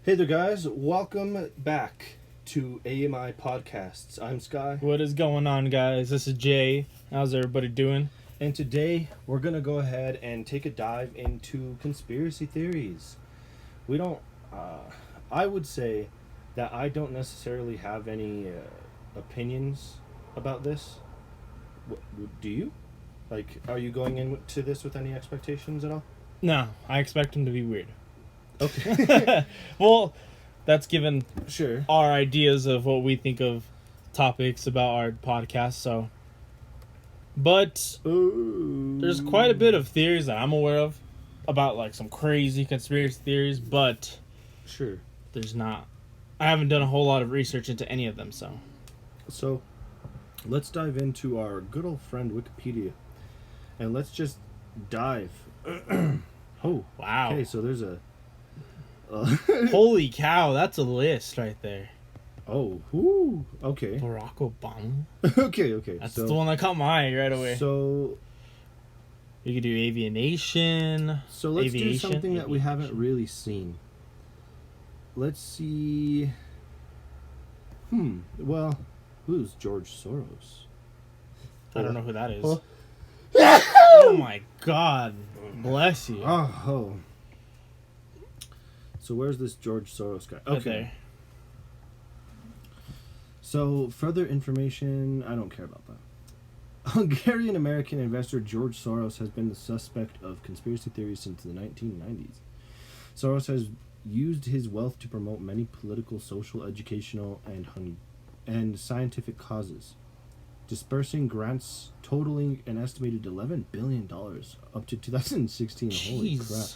Hey there, guys. Welcome back to AMI Podcasts. I'm Sky. What is going on, guys? This is Jay. How's everybody doing? And today, we're going to go ahead and take a dive into conspiracy theories. We don't... I would say that I don't necessarily have any opinions about this. Do you? Like, are you going into this with any expectations at all? No, I expect him to be weird. Okay. Well, that's given Sure. our ideas of what we think of topics about our podcast, so... But Ooh. there's quite a bit of theories that I'm aware of about, like, some crazy conspiracy theories, but Sure. there's not... I haven't done a whole lot of research into any of them, so... So, let's dive into our good old friend Wikipedia. And let's just dive. Oh, Wow. okay, so there's a... Holy cow, that's a list right there. Oh, whoo, okay. Barack Obama? okay. That's So, the one that caught my eye right away. So, You could do aviation. let's do Aviation? something that we haven't Aviation. really seen. Let's see... Well, who's George Soros? I don't know who that is. Oh. Oh my god. Bless you. Oh. So where's this George Soros guy? Right Okay. there. So further information, I don't care about that. Hungarian-American investor George Soros has been the suspect of conspiracy theories since the 1990s. Soros has used his wealth to promote many political, social, educational, and scientific causes, dispersing grants totaling an estimated $11 billion up to 2016. Holy crap. Jeez.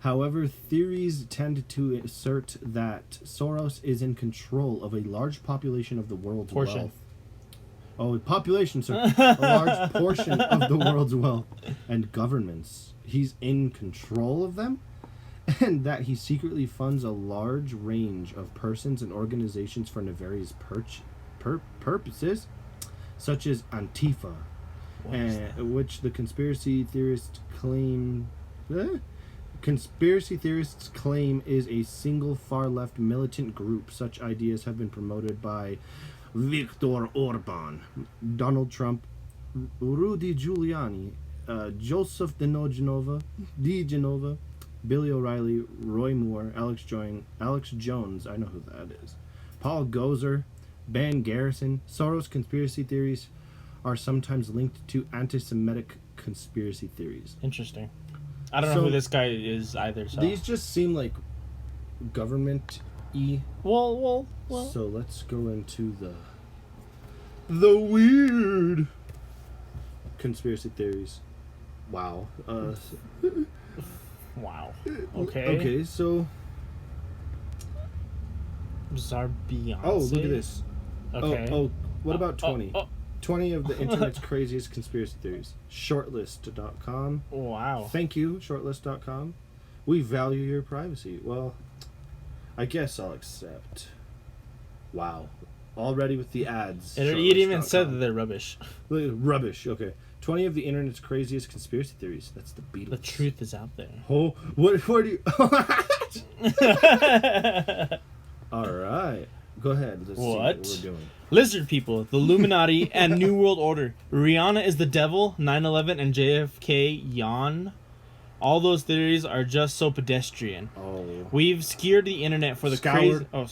However, theories tend to assert that Soros is in control of a large population of the world's Portion. wealth. Oh, population, sir. A large portion of the world's wealth and governments. He's in control of them? And that he secretly funds a large range of persons and organizations for nefarious purposes, such as Antifa, What is that? which the conspiracy theorists claim... Conspiracy theorists claim is a single far-left militant group. Such ideas have been promoted by Viktor Orban, Donald Trump, Rudy Giuliani, Joseph DiGenova, Billy O'Reilly, Roy Moore, Alex Jones, I know who that is, Paul Gozer, Ben Garrison. Soros conspiracy theories are sometimes linked to anti-Semitic conspiracy theories. Interesting. I don't know So, who this guy is either, so... These just seem like government-y. Well. So let's go into the weird conspiracy theories. Wow. Wow. Okay. Okay, so... Bizarre Beyonce. Oh, look at this. Okay. Oh, what about 20? Oh, 20 of the internet's craziest conspiracy theories. Shortlist.com. wow. Thank you, shortlist.com. We value your privacy. Well, I guess I'll accept. Wow. Already with the ads. It even Shortlist.com. said that they're rubbish. Rubbish. Okay. 20 of the internet's craziest conspiracy theories. That's the Beatles. The truth is out there. Oh, what do you... All right. Go ahead. Let's see what we're doing. Lizard people, the Illuminati, and New World Order. Rihanna is the devil, 9/11, and JFK yawn. All those theories are just so pedestrian. Oh. We've skewered the internet for the Scoured. crazy... Oh.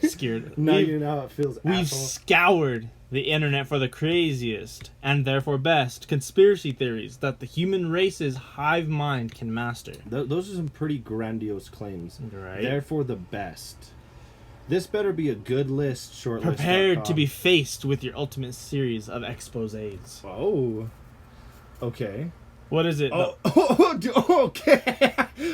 Scared. Now you know how it feels, We've asshole. scoured the internet for the craziest, and therefore best, conspiracy theories that the human race's hive mind can master. Those are some pretty grandiose claims. Right. Therefore the best. This better be a good list, shortlist. Prepared to be faced with your ultimate series of exposés. Oh. Okay. What is it? Okay.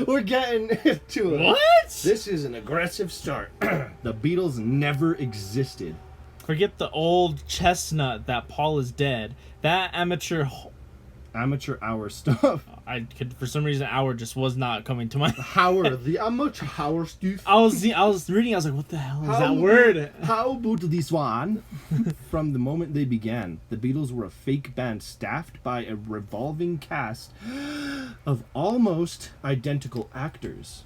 We're getting to it. What? This is an aggressive start. The Beatles never existed. Forget the old chestnut that Paul is dead. That amateur Amateur hour stuff. I could, for some reason, hour just was not coming to my. Hour, the amateur hour stuff. I was reading. I was like, what the hell is that word? How about this one? From the moment they began, the Beatles were a fake band staffed by a revolving cast of almost identical actors.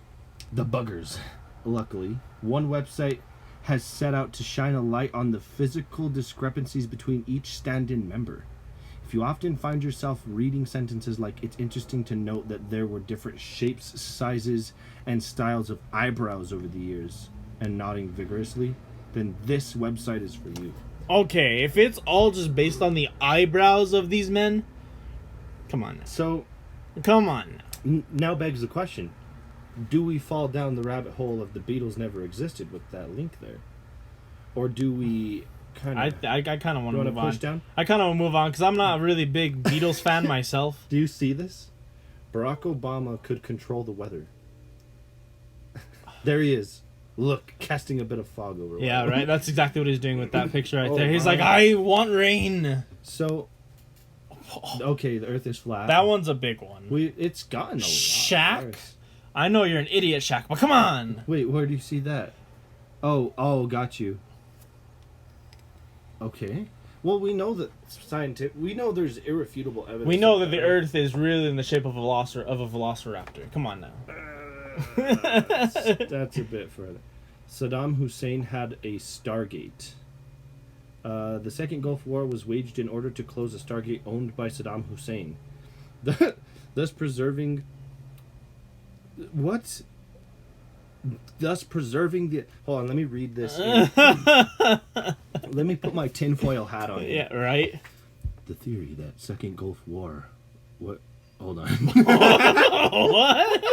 The buggers. Luckily, one website has set out to shine a light on the physical discrepancies between each stand-in member. If you often find yourself reading sentences like, "It's interesting to note that there were different shapes, sizes, and styles of eyebrows over the years," and nodding vigorously, then this website is for you. Okay, if it's all just based on the eyebrows of these men, come on now. So, Come on now. now begs the question, do we fall down the rabbit hole of the Beatles never existed with that link there? Or do we kind of... I kind of want to move on. push down? I kind of want to move on because I'm not a really big Beatles fan myself. Do you see this? Barack Obama could control the weather. There he is. Look, casting a bit of fog over. Yeah, right. That's exactly what he's doing with that picture right Oh, there. He's my. like, I want rain. So, okay, the Earth is flat. That one's a big one. It's gotten a lot Shaq? worse. I know you're an idiot, Shaq, but come on. Wait, where do you see that? Oh, got you. Okay. Well, we know that we know there's irrefutable evidence. We know that the Earth is really in the shape of a velociraptor. Come on now. That's a bit further. Saddam Hussein had a Stargate. The Second Gulf War was waged in order to close a Stargate owned by Saddam Hussein, thus preserving. What? Thus preserving the. Hold on, let me read this. Let me put my tinfoil hat on. Yeah, right. The theory that Second Gulf War. What? Hold on. What?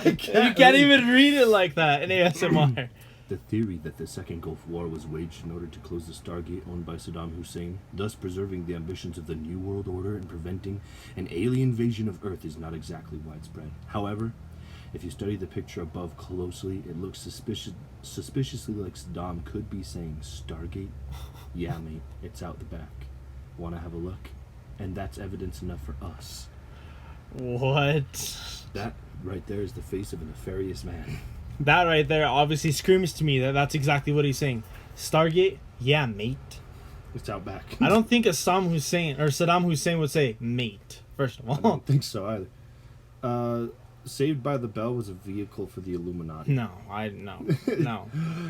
You can't even read it like that in ASMR. The theory that the Second Gulf War was waged in order to close the Stargate owned by Saddam Hussein, thus preserving the ambitions of the New World Order and preventing an alien invasion of Earth, is not exactly widespread. However, if you study the picture above closely, it looks suspiciously like Saddam could be saying, "Stargate? Yeah, mate, it's out the back. Want to have a look?" And that's evidence enough for us. What? That right there is the face of a nefarious man. That right there obviously screams to me that that's exactly what he's saying. Stargate? Yeah, mate. It's out back. I don't think Saddam Hussein would say mate, first of I all. don't think so either. Saved by the Bell was a vehicle for the Illuminati. No.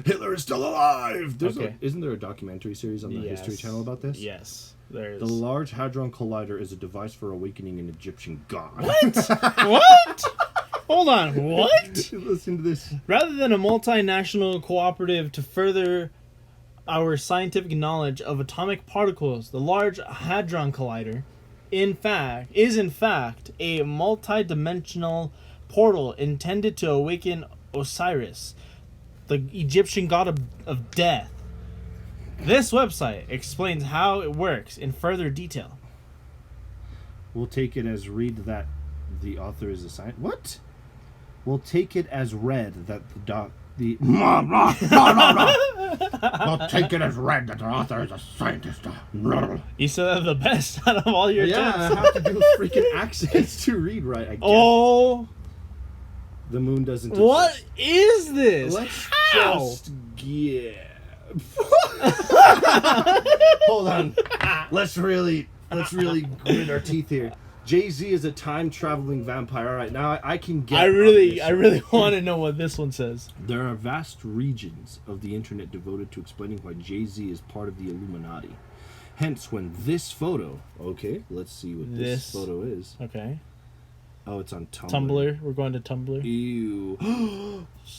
Hitler is still alive! Okay. Isn't there a documentary series on the History Channel about this? Yes, there is. The Large Hadron Collider is a device for awakening an Egyptian god. What? What? Hold on, what? Listen to this. Rather than a multinational cooperative to further our scientific knowledge of atomic particles, the Large Hadron Collider is in fact a multi-dimensional portal intended to awaken Osiris, the Egyptian god of death. This website explains how it works in further detail. We'll take it as read that the author is a scientist. What? We'll take it as read that no. We'll take it as read that the author is a scientist. You said that the best out of all your attempts. I have to do freaking accents to read right, I guess. Oh, The moon doesn't what exist. is this? Let's How? just get. Hold on. Let's really grit our teeth here. Jay-Z is a time-traveling vampire. All right, now I can get. I really want to know what this one says. There are vast regions of the internet devoted to explaining why Jay-Z is part of the Illuminati. Hence, when this photo. Okay, let's see what this photo is. Okay. Oh, it's on Tumblr. Tumblr. We're going to Tumblr. Ew.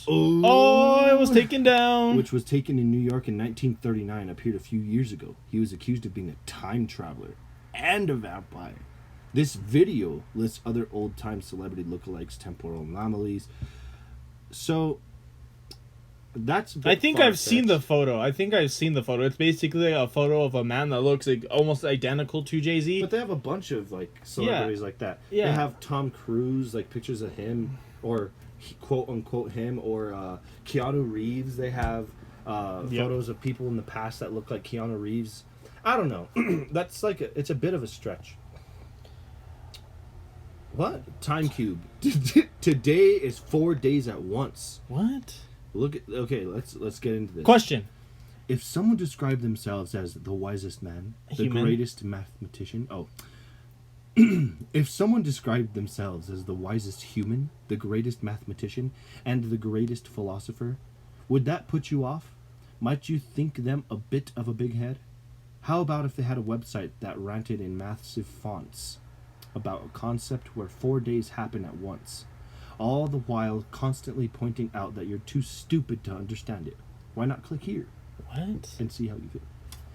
Oh, it was taken down. Which was taken in New York in 1939, appeared a few years ago. He was accused of being a time traveler and a vampire. This video lists other old-time celebrity lookalikes, temporal anomalies. So, that's a bit I think I've far-fetched. seen the photo. It's basically a photo of a man that looks like almost identical to Jay-Z. But they have a bunch of like celebrities like that. Yeah. They have Tom Cruise, like pictures of him, or quote unquote him, or Keanu Reeves. They have photos of people in the past that look like Keanu Reeves. I don't know. That's like it's a bit of a stretch. What? Time cube. Today is 4 days at once. What? Look at let's get into this. Question. If someone described themselves as the wisest man, the Human. greatest mathematician, if someone described themselves as the wisest human, the greatest mathematician, and the greatest philosopher, would that put you off? Might you think them a bit of a big head? How about if they had a website that ranted in massive fonts about a concept where 4 days happen at once, all the while constantly pointing out that you're too stupid to understand it? Why not click here? What? And see how you feel.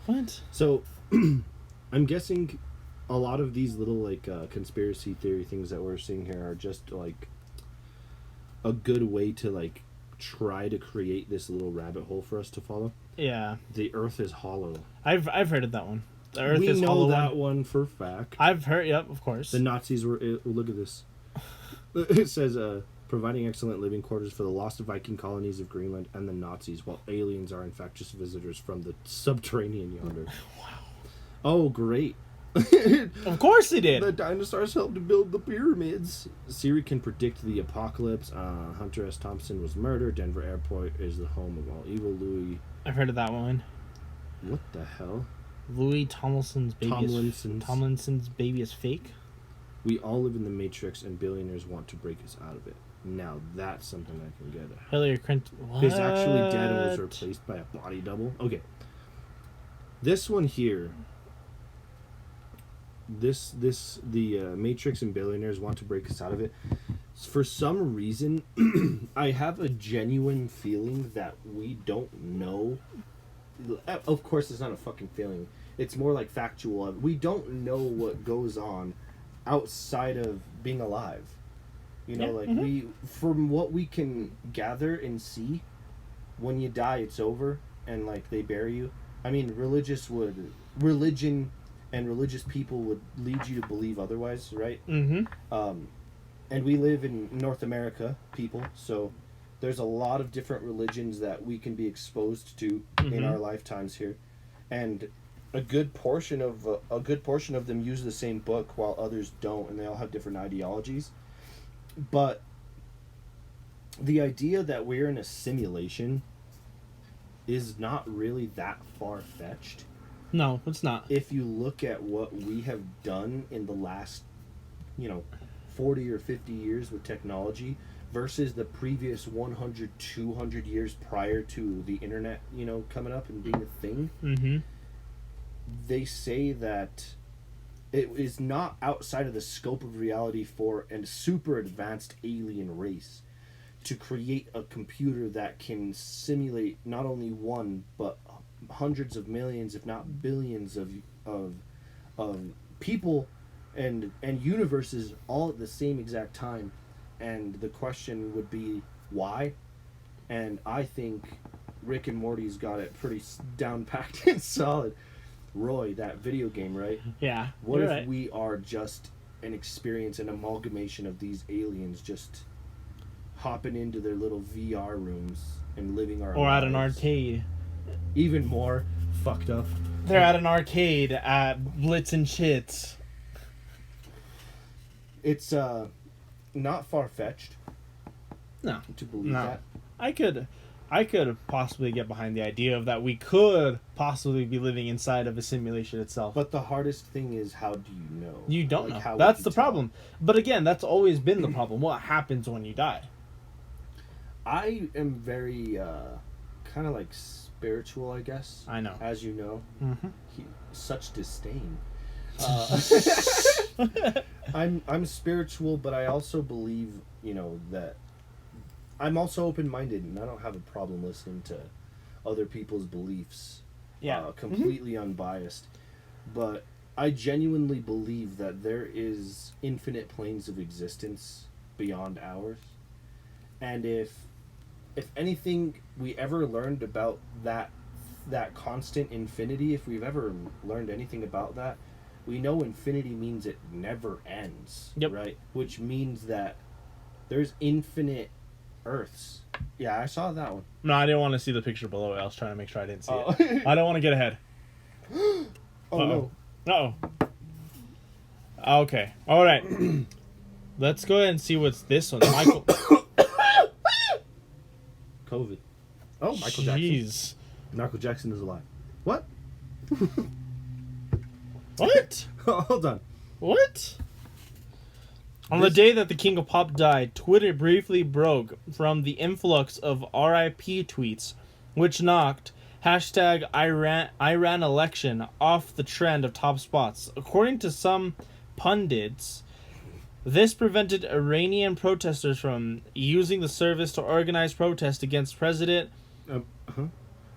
What? So, I'm guessing a lot of these little like conspiracy theory things that we're seeing here are just like a good way to like try to create this little rabbit hole for us to follow. Yeah. The Earth is hollow. I've heard of that one. The Earth We is know hollow. that one for fact. I've heard. Yep, of course. The Nazis were. Look at this. It says providing excellent living quarters for the lost Viking colonies of Greenland and the Nazis, while aliens are in fact just visitors from the subterranean yonder. Wow. Oh, great. Of course they did. The dinosaurs helped to build the pyramids. Siri can predict the apocalypse. Hunter S. Thompson was murdered. Denver Airport is the home of all evil. Louis. I've heard of that one. What the hell? Louis Tomlinson's baby is fake. We all live in the Matrix, and billionaires want to break us out of it. Now that's something I can get. Hillary Clinton. What? He's actually dead and was replaced by a body double. Okay. This one here. The Matrix and billionaires want to break us out of it. For some reason, I have a genuine feeling that we don't know. Of course, it's not a fucking feeling. It's more like factual. We don't know what goes on outside of being alive. You know, we, from what we can gather and see, when you die, it's over, and like they bury you. I mean, religion and religious people would lead you to believe otherwise, right? Mm-hmm. And we live in North America, people, so there's a lot of different religions that we can be exposed to in our lifetimes here, and a good portion of them use the same book while others don't, and they all have different ideologies. But the idea that we're in a simulation is not really that far-fetched. No, it's not. If you look at what we have done in the last, 40 or 50 years with technology versus the previous 100, 200 years prior to the internet, coming up and being a thing, they say that it is not outside of the scope of reality for a super advanced alien race to create a computer that can simulate not only one, but hundreds of millions, if not billions of people and universes all at the same exact time. And the question would be why? And I think Rick and Morty's got it pretty down packed and solid. Roy, that video game, right? Yeah. What if we are just an experience, an amalgamation of these aliens just hopping into their little VR rooms and living our lives? Or at an arcade. Even more fucked up. They're at an arcade at Blitz and Chits. It's not far-fetched. No. To believe that. I could possibly get behind the idea of that we could possibly be living inside of a simulation itself. But the hardest thing is, how do you know? You don't know. That's the problem. But again, that's always been the problem. What happens when you die? I am very kind of like spiritual, I guess. I know. As you know. Mm-hmm. Such disdain. I'm spiritual, but I also believe, that I'm also open-minded, and I don't have a problem listening to other people's beliefs. Yeah. Completely unbiased. But I genuinely believe that there is infinite planes of existence beyond ours. And if anything we ever learned about that constant infinity, if we've ever learned anything about that, we know infinity means it never ends. Yep. Right? Which means that there's infinite Earths. Yeah, I saw that one. No, I didn't want to see the picture below it. I was trying to make sure I didn't see it. I don't want to get ahead. no. Uh-oh. Okay. All right. Let's go ahead and see what's this one. Michael. COVID. Oh, Michael Jeez. Jackson. Michael Jackson is alive. What? What? Hold on. What? On the day that the King of Pop died, Twitter briefly broke from the influx of RIP tweets, which knocked hashtag Iran election off the trend of top spots. According to some pundits, this prevented Iranian protesters from using the service to organize protests against President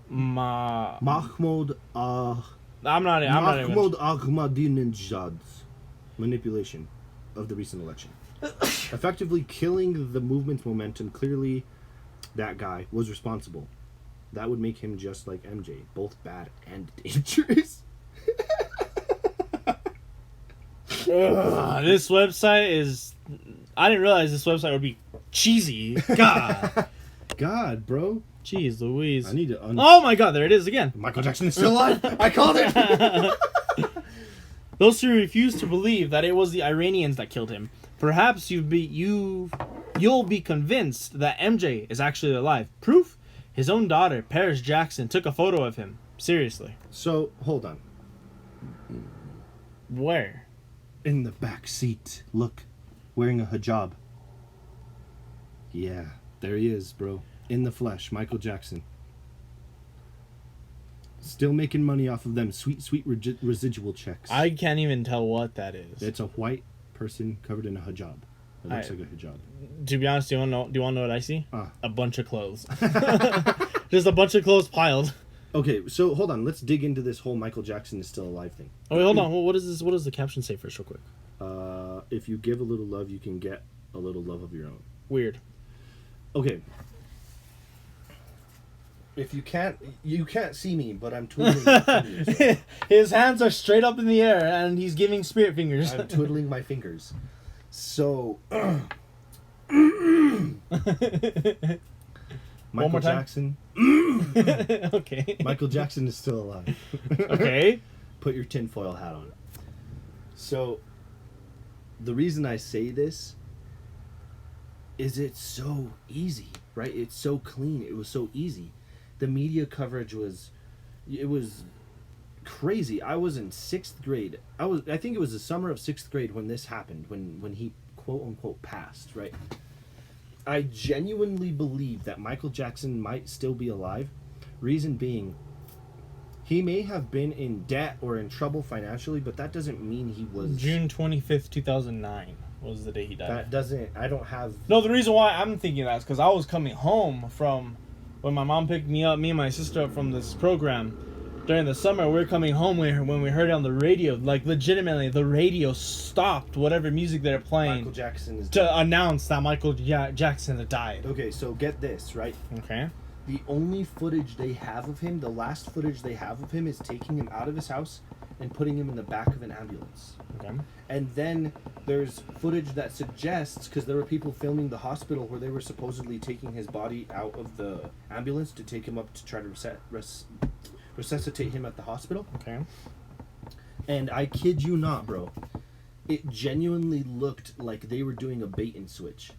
Mahmoud Ahmadinejad's manipulation of the recent election, effectively killing the movement's momentum. Clearly, that guy was responsible. That would make him just like MJ, both bad and dangerous. This website is... I didn't realize this website would be cheesy. God, bro. Jeez Louise. I need to Oh my god, there it is again. Michael Jackson is still alive. I called it. Those who refuse to believe that it was the Iranians that killed him, perhaps you'll be convinced that MJ is actually alive. Proof? His own daughter, Paris Jackson, took a photo of him. Seriously. So, hold on. Where? In the back seat. Look. Wearing a hijab. Yeah. There he is, bro. In the flesh. Michael Jackson. Still making money off of them sweet residual checks. I can't even tell what that is. It's a white person covered in a hijab. It looks like a hijab. To be honest, do you want to know what I see? A bunch of clothes. Just a bunch of clothes piled. Okay, so hold on. Let's dig into this whole Michael Jackson is still alive thing. Oh, wait, hold on. What is this? What does the caption say first, real quick? If you give a little love, you can get a little love of your own. Weird. Okay. If you can't see me, but I'm twiddling my fingers. His hands are straight up in the air, and he's giving spirit fingers. I'm twiddling my fingers. So, Michael Jackson. Okay. Michael Jackson is still alive. Okay. Put your tinfoil hat on. So, the reason I say this is it's so easy, right? It's so clean. It was so easy. The media coverage was crazy. I was in 6th grade. I think it was the summer of 6th grade when this happened, when he quote unquote passed, right? I genuinely believe that Michael Jackson might still be alive. Reason being, he may have been in debt or in trouble financially, but that doesn't mean he was... June 25th, 2009 was the day he died. That doesn't... I don't have... No, the reason why I'm thinking that is because I was coming home from... When my mom picked me and my sister up from this program during the summer, we were coming home when we heard it on the radio. Like, legitimately, the radio stopped whatever music they're playing Michael Jackson is to announce that Michael Jackson had died. Okay, so get this, right? Okay. The only footage they have of him, the last footage they have of him, is taking him out of his house and putting him in the back of an ambulance. Okay. And then there's footage that suggests, because there were people filming the hospital where they were supposedly taking his body out of the ambulance to take him up to try to resuscitate him at the hospital. Okay. And I kid you not, bro, it genuinely looked like they were doing a bait and switch.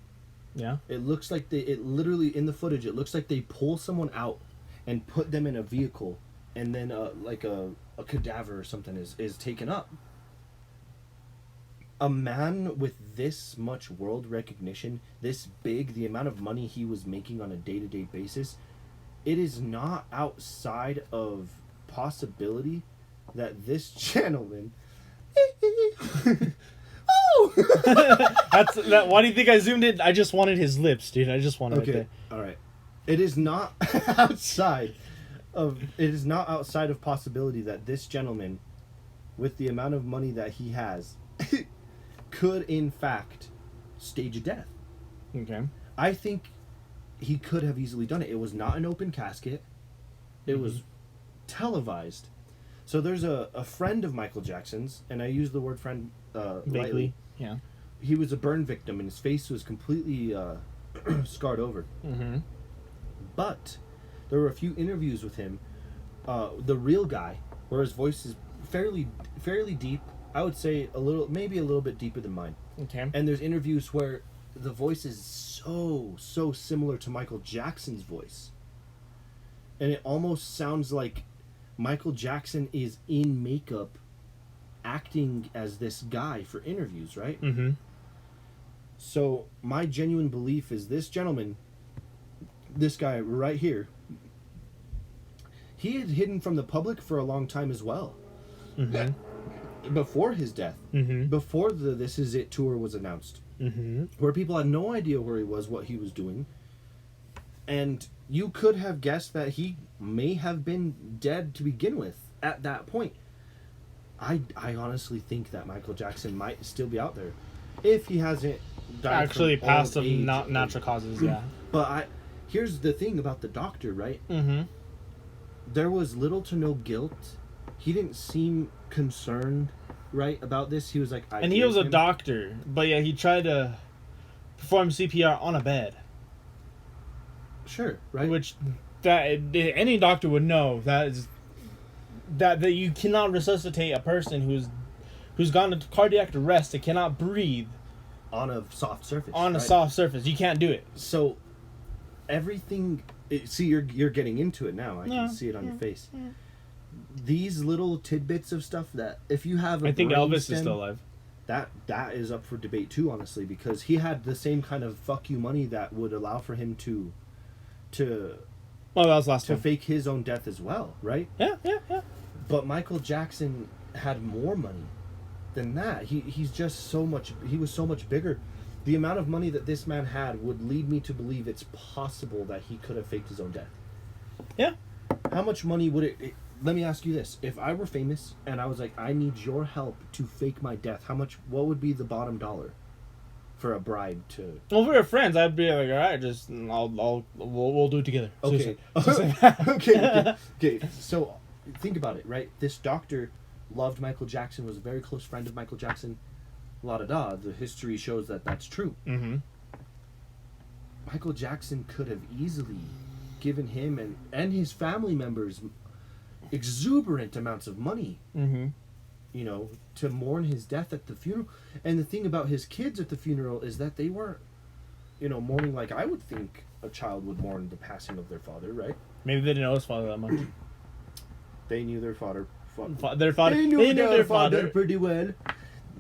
Yeah. It looks like it literally, in the footage, it looks like they pull someone out and put them in a vehicle, and then like a cadaver or something is taken up. A man with this much world recognition, this big, the amount of money he was making on a day-to-day basis, it is not outside of possibility that this gentleman... Why do you think I zoomed in? I just wanted his lips, dude. I just wanted it there. All right. It is not outside of possibility that this gentleman, with the amount of money that he has, could in fact stage a death. Okay. I think he could have easily done it. It was not an open casket. It was televised. So there's a friend of Michael Jackson's, and I use the word friend lightly. Yeah. He was a burn victim, and his face was completely scarred over. Mm-hmm. But there were a few interviews with him, the real guy, where his voice is fairly deep. I would say maybe a little bit deeper than mine. Okay. And there's interviews where the voice is so similar to Michael Jackson's voice. And it almost sounds like Michael Jackson is in makeup acting as this guy for interviews, right? Mm-hmm. So my genuine belief is this gentleman, this guy right here, he had hidden from the public for a long time as well. Mm-hmm. Before his death. Mm-hmm. Before the This Is It tour was announced. Mm-hmm. Where people had no idea where he was, what he was doing. And you could have guessed that he may have been dead to begin with at that point. I honestly think that Michael Jackson might still be out there if he hasn't died Actually from passed old of age. not natural causes, yeah. But here's the thing about the doctor, right? Mm-hmm. There was little to no guilt. He didn't seem concerned, right, about this. He was like, And he was a doctor, but yeah, he tried to perform CPR on a bed. Sure, right? Which that any doctor would know that you cannot resuscitate a person who's gone into cardiac arrest and cannot breathe on a soft surface. On a right? soft surface, you can't do it. So everything. See, you're getting into it now. I can see it on your face. Yeah. These little tidbits of stuff that if you have, I think Elvis is still alive. That is up for debate too, honestly, because he had the same kind of fuck you money that would allow for him to well, that was last to time. fake his own death as well, right? Yeah. But Michael Jackson had more money than that. He's just so much. He was so much bigger. The amount of money that this man had would lead me to believe it's possible that he could have faked his own death. Yeah. How much money would it let me ask you this. If I were famous and I was like, I need your help to fake my death, what would be the bottom dollar for a bribe to... Well, if we were friends, I'd be like, all right, just, we'll do it together. Okay. Okay. So, think about it, right? This doctor loved Michael Jackson, was a very close friend of Michael Jackson. La-da-da. The history shows that that's true. Mm-hmm. Michael Jackson could have easily given him and his family members exuberant amounts of money, mm-hmm. you know, to mourn his death at the funeral. And the thing about his kids at the funeral is that they weren't, you know, mourning like I would think a child would mourn the passing of their father, right? Maybe they didn't know his father that much. They knew their father. Their father. They knew their father pretty well.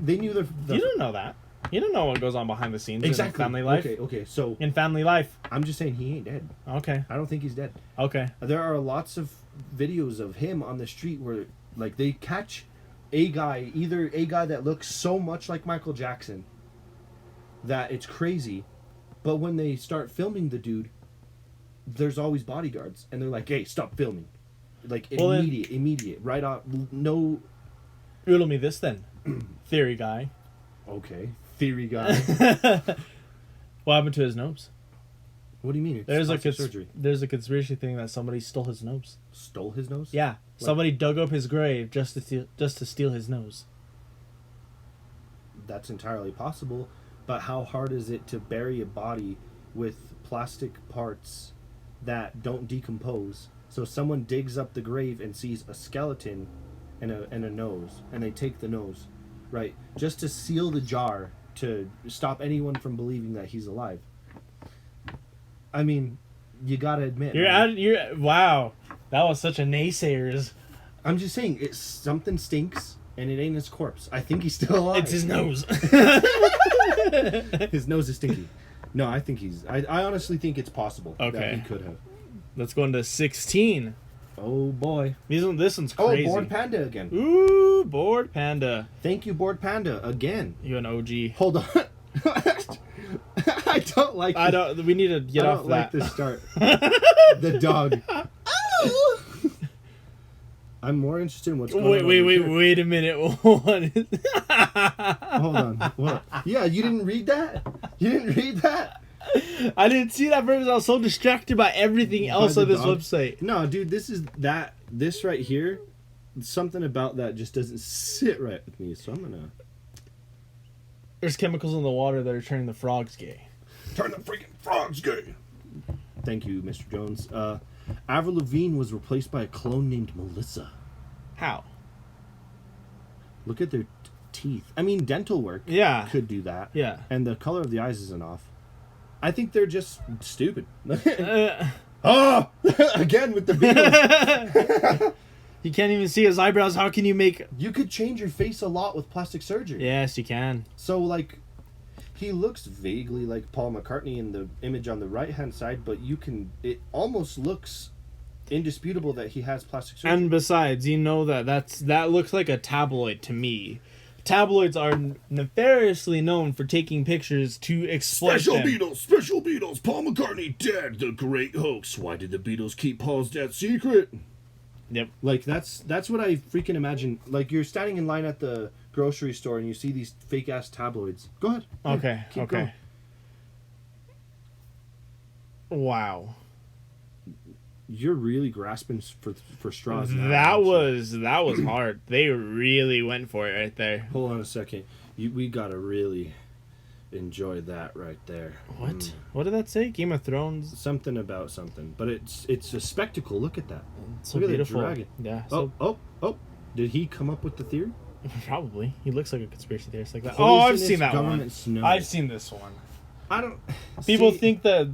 They knew their. You don't know that. You don't know what goes on behind the scenes in family life. Okay. So in family life, I'm just saying he ain't dead. Okay. I don't think he's dead. Okay. There are lots of videos of him on the street where, like, they catch either a guy that looks so much like Michael Jackson that it's crazy, but when they start filming the dude, there's always bodyguards, and they're like, "Hey, stop filming!" Like immediate, right off. No. Riddle me this then, theory guy. Okay, theory guy. What happened to his nose? What do you mean? There's a conspiracy thing that somebody stole his nose. Stole his nose? Yeah, somebody dug up his grave just to steal his nose. That's entirely possible, but how hard is it to bury a body with plastic parts that don't decompose? So someone digs up the grave and sees a skeleton and a nose, and they take the nose, right? Just to seal the jar to stop anyone from believing that he's alive. I mean, you gotta admit. Wow. That was such a naysayers. I'm just saying, something stinks, and it ain't his corpse. I think he's still alive. It's his nose. His nose is stinky. No, I think I honestly think it's possible that he could have. Let's go into 16. Oh, boy. This one's crazy. Oh, Bored Panda again. Ooh, Bored Panda. Thank you, Bored Panda, again. You're an OG. Hold on. I don't like this. We need to get off that. I don't like this start. The dog. I'm more interested in what's going on. Wait a minute. What is... Hold on. What? Yeah, you didn't read that? You didn't read that? I didn't see that because I was so distracted by everything else on this website. No, dude, this right here, something about that just doesn't sit right with me, so I'm gonna... There's chemicals in the water that are turning the frogs gay. Turn the freaking frogs gay! Thank you, Mr. Jones. Avril Lavigne was replaced by a clone named Melissa. How? Look at their teeth. I mean, dental work Yeah. could do that. Yeah. And the color of the eyes isn't off. I think they're just stupid. Uh, Oh! Again with the Beatles. you can't even see his eyebrows. How can you make... You could change your face a lot with plastic surgery. Yes, you can. So, like, he looks vaguely like Paul McCartney in the image on the right-hand side, but it almost looks indisputable that he has plastic surgery. And besides, you know that looks like a tabloid to me. Tabloids are nefariously known for taking pictures to exploit them. Special Beatles, Paul McCartney dead, the great hoax. Why did the Beatles keep Paul's death secret? Yep. Like, that's what I freaking imagine. Like, you're standing in line at the grocery store and you see these fake-ass tabloids. Go ahead. Okay, Keep okay. going. Wow. You're really grasping for straws now. That was hard. They really went for it right there. Hold on a second. We gotta really enjoy that right there. What? What did that say? Game of Thrones? Something about something. But it's a spectacle. Look at that. It's so Look beautiful. at the dragon. Yeah. So Oh. Did he come up with the theory? probably. He looks like a conspiracy theorist like that. Oh, I've seen that one. Government snow. I've seen this one. I don't. People see, think that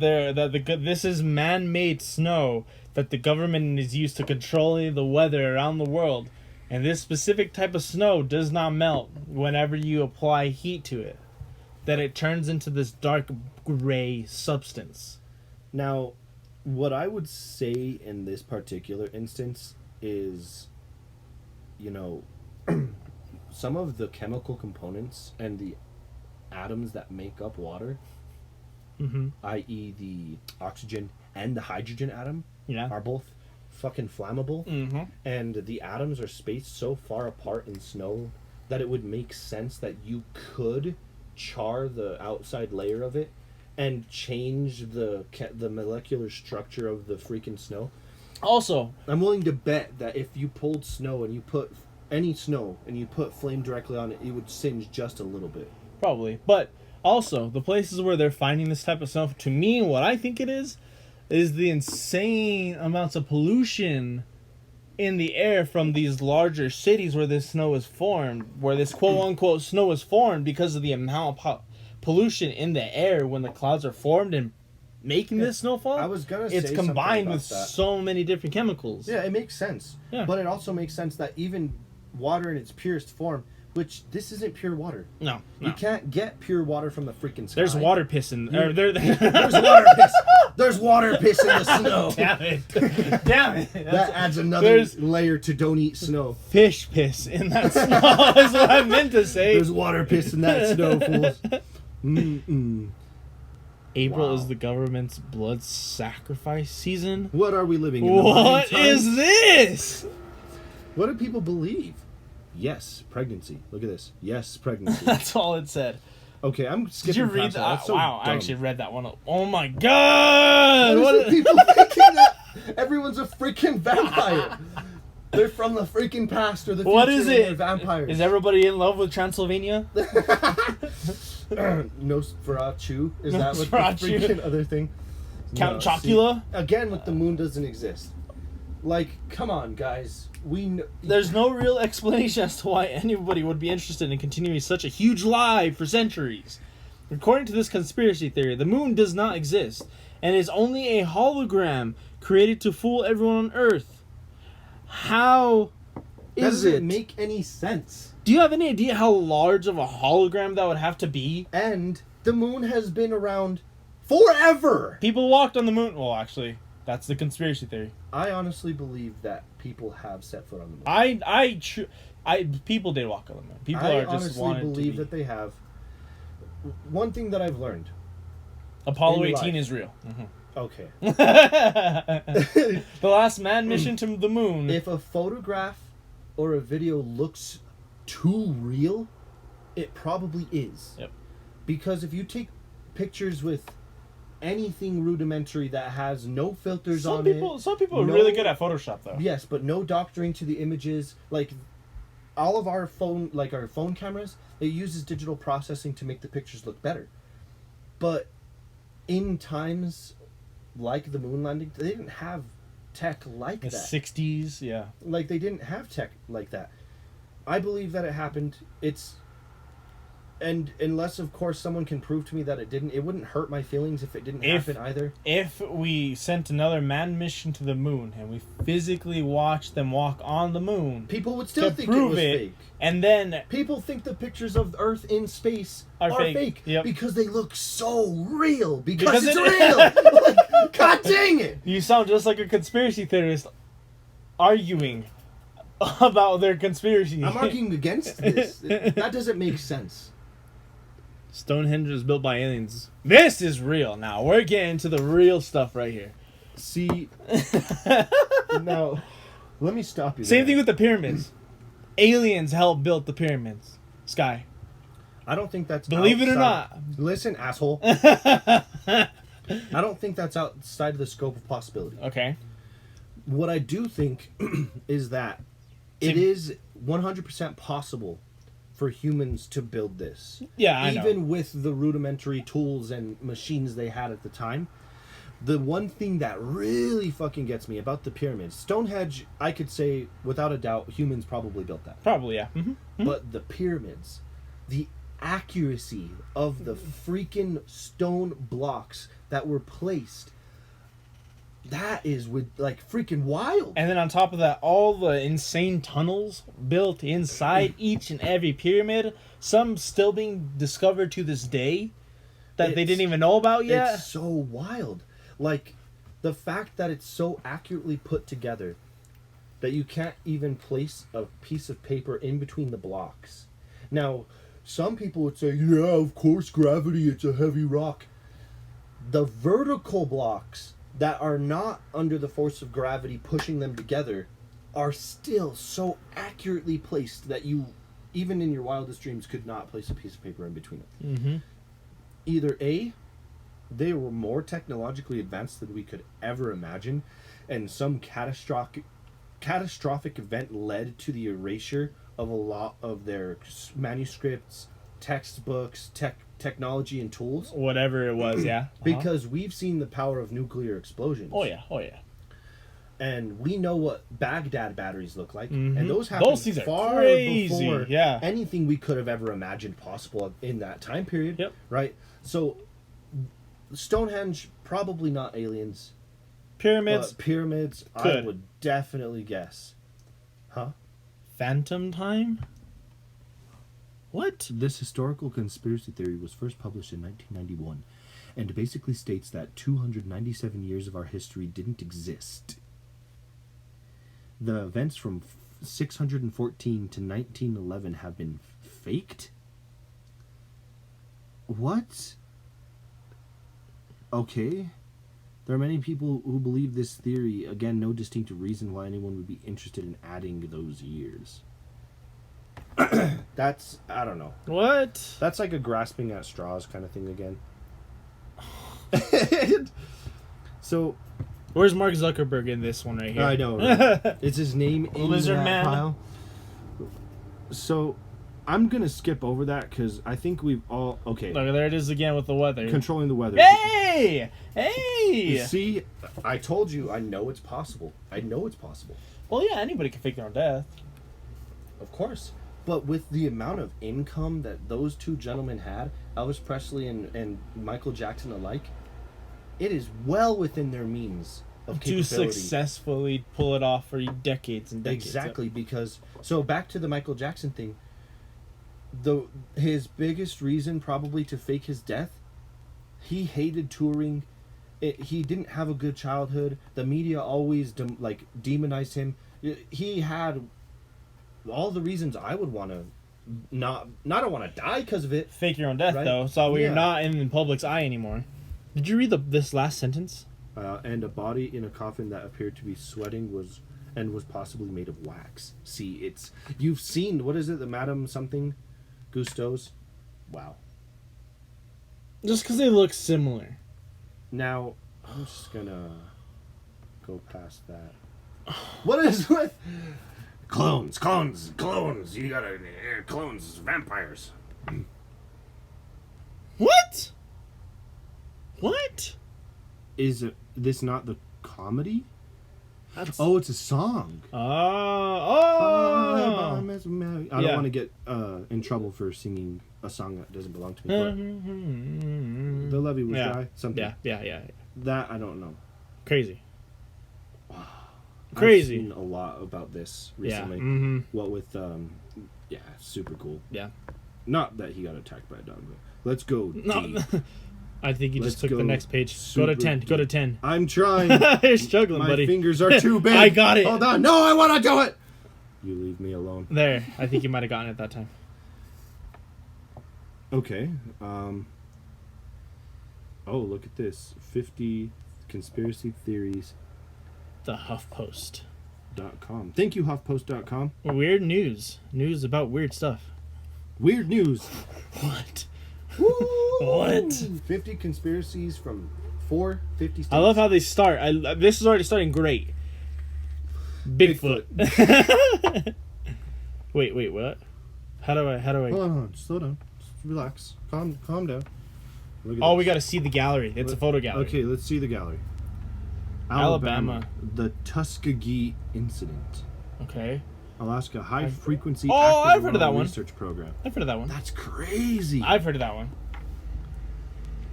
this is man-made snow that the government is used to controlling the weather around the world, and this specific type of snow does not melt whenever you apply heat to it. That it turns into this dark gray substance. Now, what I would say in this particular instance is, some of the chemical components and the atoms that make up water, Mm-hmm. i.e. the oxygen and the hydrogen atom, Yeah. are both fucking flammable. Mm-hmm. And the atoms are spaced so far apart in snow that it would make sense that you could char the outside layer of it and change the molecular structure of the freaking snow. Also, I'm willing to bet that if you pulled snow and you put any snow and you put flame directly on it, it would singe just a little bit. probably. But also, the places where they're finding this type of stuff, to me, what I think it is the insane amounts of pollution in the air from these larger cities where this snow is formed, where this quote-unquote snow is formed because of the amount of pollution in the air when the clouds are formed and making this snowfall. I was gonna say it's something combined about with that. so many different chemicals. Yeah, it makes sense. Yeah. But it also makes sense that even water in its purest form, which this isn't pure water. No. You can't get pure water from the freaking sky. There's water piss in there. There's water piss. There's water piss in the snow. Damn it. Damn it. That adds another layer to don't eat snow. Fish piss in that snow is what I meant to say. There's water piss in that snow, fools. Mm-mm. April Wow. is the government's blood sacrifice season. What are we living in? What the modern is times? this? What do people believe? Yes, pregnancy. Look at this. Yes, pregnancy. That's all it said. Okay, I'm Did skipping you read past that? That's so Wow, I dumb. actually read that one. Oh my god! What is it people thinking that everyone's a freaking vampire? They're from the freaking past or the future. What is and they're it? Vampires. Is everybody in love with Transylvania? Nosferatu? Is that what Nosferatu. the freaking other thing? Count No, Chocula? see, again, with the moon doesn't exist. Like, come on, guys. There's no real explanation as to why anybody would be interested in continuing such a huge lie for centuries. According to this conspiracy theory, the moon does not exist and is only a hologram created to fool everyone on Earth. How is doesn't it? make any sense. Do you have any idea how large of a hologram that would have to be? And the moon has been around forever. People walked on the moon. Well, actually, that's the conspiracy theory. I honestly believe that people have set foot on the moon. People did walk on the moon. People I are just honestly wanted believe to be. that they have. One thing that I've learned. Apollo in 18 life. is real. Okay. The last manned mission to the moon. If a photograph or a video looks too real, it probably is. Yep. Because if you take pictures with anything rudimentary that has no filters Some on people are no- really good at Photoshop, though. yes, but no doctoring to the images, like all of our phone cameras, it uses digital processing to make the pictures look better. But in times like the moon landing, they didn't have tech like The that. 60s, yeah. Like, they didn't have tech like that. I believe that it happened. And unless, of course, someone can prove to me that it didn't, it wouldn't hurt my feelings if it didn't happen either. If we sent another manned mission to the moon and we physically watched them walk on the moon, people would still think it was fake. And then people think the pictures of Earth in space are fake yep. because they look so real. Because it's real. Like, God dang it! You sound just like a conspiracy theorist arguing about their conspiracy. I'm arguing against this. That doesn't make sense. Stonehenge was built by aliens. This is real. Now we're getting to the real stuff right here. See, now let me stop you. Same thing with the pyramids. Aliens helped build the pyramids. Sky. I don't think that's believe it or not. Listen, asshole. I don't think that's outside of the scope of possibility. Okay. What I do think is that it is 100% possible for humans to build this. Yeah, I know. Even with the rudimentary tools and machines they had at the time. The one thing that really fucking gets me about the pyramids, Stonehenge, I could say without a doubt humans probably built that. Probably, yeah. Mm-hmm. Mm-hmm. But the pyramids, the accuracy of the freaking stone blocks that were placed, that is like freaking wild. And then on top of that, all the insane tunnels built inside each and every pyramid, some still being discovered to this day that they didn't even know about yet. It's so wild. Like, the fact that it's so accurately put together that you can't even place a piece of paper in between the blocks. Now, some people would say, yeah, of course, gravity, it's a heavy rock. The vertical blocks that are not under the force of gravity pushing them together are still so accurately placed that you, even in your wildest dreams, could not place a piece of paper in between them. Mm-hmm. Either A, they were more technologically advanced than we could ever imagine, and some catastrophic event led to the erasure of a lot of their manuscripts, textbooks, technology, and tools. Whatever it was, yeah. Because we've seen the power of nuclear explosions. Oh yeah, oh yeah. And we know what Baghdad batteries look like. Mm-hmm. And those happened things are far crazy. before Yeah. anything we could have ever imagined possible in that time period. Yep. Right? So, Stonehenge, probably not aliens. Pyramids. But pyramids, could. I would definitely guess. Huh? Phantom time? What? This historical conspiracy theory was first published in 1991 and basically states that 297 years of our history didn't exist. The events from 614 to 1911 have been faked? What? Okay. There are many people who believe this theory. Again, no distinctive reason why anyone would be interested in adding those years. That's, I don't know. What? That's like a grasping at straws kind of thing again. So, where's Mark Zuckerberg in this one right here? I know. Right? Is his name in Lizard that Man. pile? So, I'm gonna skip over that because I think we've all okay. Look, there it is again with the weather. Controlling the weather. Hey! Hey! See, I told you. I know it's possible. I know it's possible. Well, yeah, anybody can fake their own death. Of course. But with the amount of income that those two gentlemen had, Elvis Presley and Michael Jackson alike, it is well within their means of to capability. successfully pull it off for decades and decades. Exactly, because so back to the Michael Jackson thing. His biggest reason probably to fake his death, he hated touring. He didn't have a good childhood. The media always demonized him. He had all the reasons I would want to not want to die because of it. Fake your own death, right? though, so you're Yeah. not in the public's eye anymore. Did you read this last sentence? And a body in a coffin that appeared to be sweating was possibly made of wax. See, you've seen, what is it, the Madame something Gusteau's? Wow. Just because they look similar. Now, I'm just gonna go past that. What is with clones? You gotta clones, vampires. What? What? Is this not the comedy? Oh, it's a song. Oh. I don't Yeah. want to get in trouble for singing a song that doesn't belong to me. But the levee was dry. Something. Yeah. That I don't know. Crazy. I've seen a lot about this recently. Yeah. Mm-hmm. What with super cool. Yeah. Not that he got attacked by a dog, but let's go. No. deep. I think you just took Let's the go next page. Go to 10. super Go to deep. 10. I'm trying. You're struggling, My buddy. fingers are too big. I got it. Hold on. No, I want to do it. You leave me alone. There. I think you might have gotten it that time. Okay. Oh, look at this. 50 conspiracy theories. The HuffPost. .com. Thank you, HuffPost.com. Weird news. News about weird stuff. Weird news. What? Woo! What? 50 conspiracies from 50 states. I love how they start. This is already starting great. Bigfoot. Wait, what? How do I? Hold on, slow down. Just relax. Calm down. Look at Oh, this. we got to see the gallery. It's a photo gallery. Okay, let's see the gallery. Alabama. The Tuskegee Incident. Okay. Alaska High Frequency Oh, Active I've heard of that one. Research Program. I've heard of that one. That's crazy. I've heard of that one.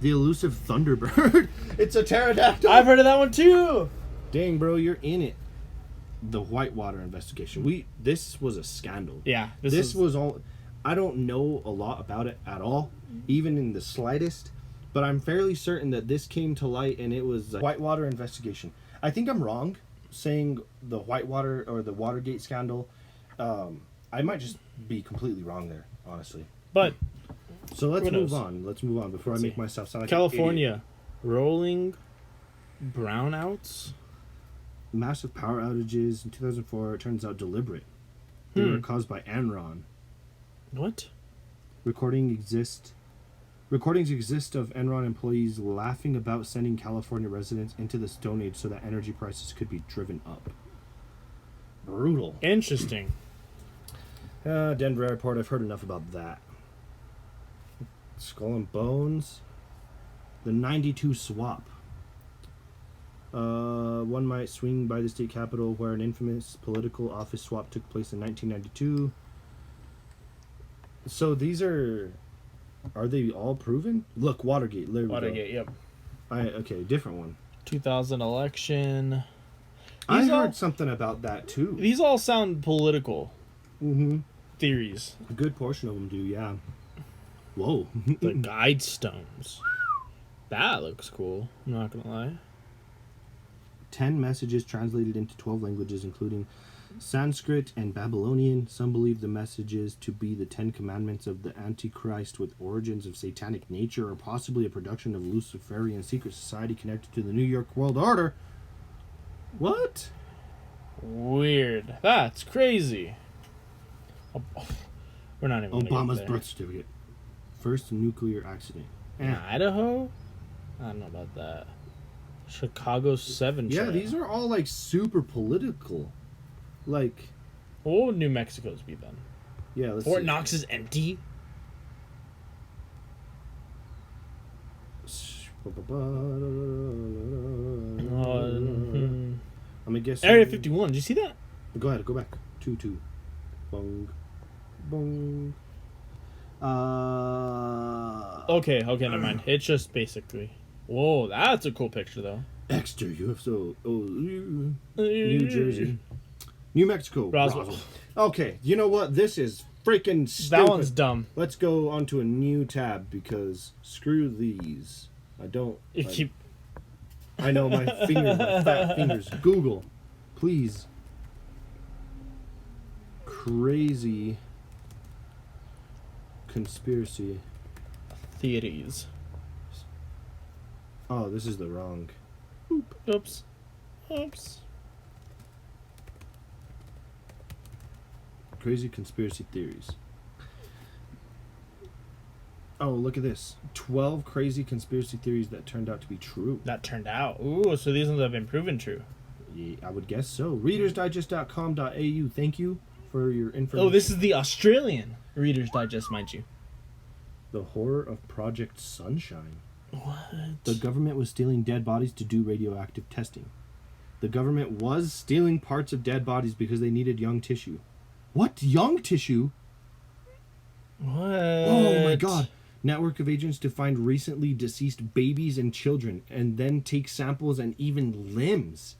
The elusive Thunderbird. It's a pterodactyl. I've heard of that one too. Dang, bro, you're in it. The Whitewater investigation. This was a scandal. Yeah. This was all. I don't know a lot about it at all, even in the slightest. But I'm fairly certain that this came to light, and it was a Whitewater investigation. I think I'm wrong saying the Whitewater or the Watergate scandal. I might just be completely wrong there, honestly. But So let's Who knows? move on. Let's move on before I make myself sound like an California, rolling brownouts. massive power outages in 2004. It turns out deliberate. They were caused by Enron. What? Recordings exist of Enron employees laughing about sending California residents into the Stone Age so that energy prices could be driven up. Brutal. Interesting. Denver Airport, I've heard enough about that. Skull and Bones. The 92 swap. One might swing by the state capitol where an infamous political office swap took place in 1992. So these are they all proven? Look, Watergate. There we go. Watergate, yep. Okay, different one. 2000 election. I These all- heard something about that too. These all sound political theories. A good portion of them do, yeah. Whoa. The guide stones. That looks cool. I'm not gonna lie. 10 messages translated into 12 languages, including Sanskrit and Babylonian. Some believe the messages to be the 10 commandments of the Antichrist with origins of satanic nature, or possibly a production of Luciferian secret society connected to the New York World Order. What? Weird. That's crazy. We're not even gonna get Obama's there. birth certificate. First nuclear accident. In Idaho? I don't know about that. Chicago 7 Yeah, trail. these are all like super political. Like, What would New Mexico's be then? yeah, let's Fort see. Knox is empty? I'm gonna guess. Area 51. Did you see that? Go ahead, go back. 2-2. Bong. Bong. Okay, never mind. It's just basically. Whoa, that's a cool picture though. Exeter, UFO. New Jersey. New Mexico. Roswell. Okay, you know what? This is freaking stupid. That one's dumb. Let's go onto a new tab because screw these. I don't. You keep. I know my fingers, my fat fingers. Google, please. Crazy conspiracy. Theories. Oh, this is the wrong. Oops. Crazy conspiracy theories. Oh, look at this. 12 crazy conspiracy theories that turned out to be true. That turned out. Ooh, so these ones have been proven true. Yeah, I would guess so. Readersdigest.com.au. Thank you for your information. Oh, this is the Australian Reader's Digest, mind you. The horror of Project Sunshine. What? The government was stealing dead bodies to do radioactive testing. The government was stealing parts of dead bodies because they needed young tissue. What? Young tissue? What? Oh my god. Network of agents to find recently deceased babies and children and then take samples and even limbs.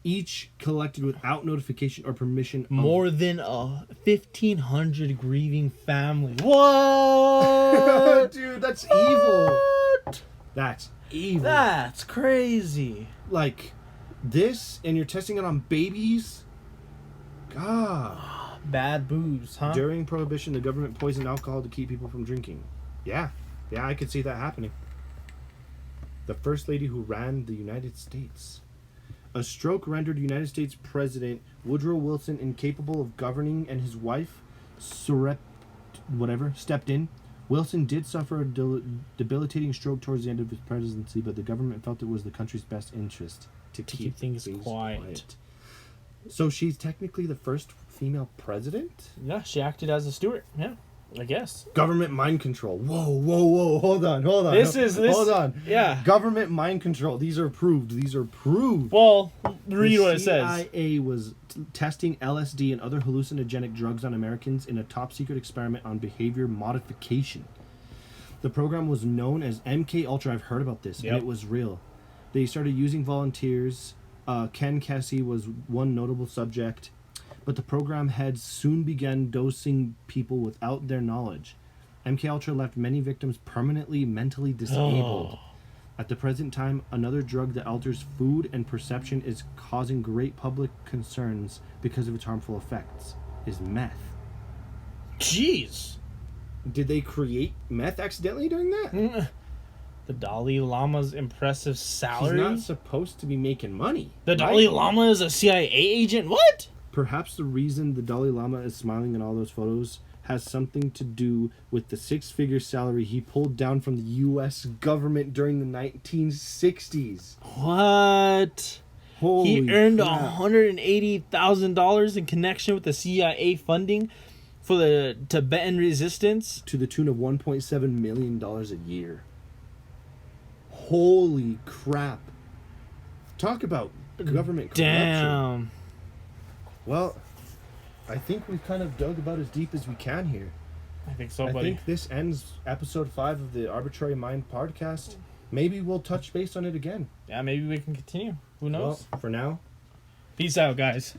Each collected without notification or permission. More than 1,500 grieving families. What? Dude, that's evil. That's evil. That's crazy. Like, this, and you're testing it on babies? God. Bad booze, huh? During Prohibition, the government poisoned alcohol to keep people from drinking. Yeah, I could see that happening. The first lady who ran the United States. A stroke rendered United States President Woodrow Wilson incapable of governing, and his wife, stepped in. Wilson did suffer a debilitating stroke towards the end of his presidency, but the government felt it was the country's best interest to keep things quiet. So she's technically the first female president? Yeah, she acted as a steward. Yeah, I guess. Government mind control. Whoa. Hold on. Hold on. Yeah. Government mind control. These are proved. Well, read what it says. The CIA was testing LSD and other hallucinogenic drugs on Americans in a top-secret experiment on behavior modification. The program was known as MK Ultra. I've heard about this, and it was real. They started using volunteers. Ken Kesey was one notable subject. But the program heads soon began dosing people without their knowledge. MKUltra left many victims permanently mentally disabled. At the present time, another drug that alters food and perception is causing great public concerns because of its harmful effects, is meth. Jeez. Did they create meth accidentally during that? The Dalai Lama's impressive salary? He's not supposed to be making money. The Dalai Lama is a CIA agent? What? Perhaps the reason the Dalai Lama is smiling in all those photos has something to do with the six-figure salary he pulled down from the U.S. government during the 1960s. What? Holy He earned crap. $180,000 in connection with the CIA funding for the Tibetan resistance. To the tune of $1.7 million a year. Holy crap. Talk about government corruption. Damn. Well, I think we've kind of dug about as deep as we can here. I think so, I buddy. think this ends episode 5 of the Arbitrary Mind podcast. Maybe we'll touch base on it again. Yeah, maybe we can continue. Who knows? Well, for now, Peace out, guys.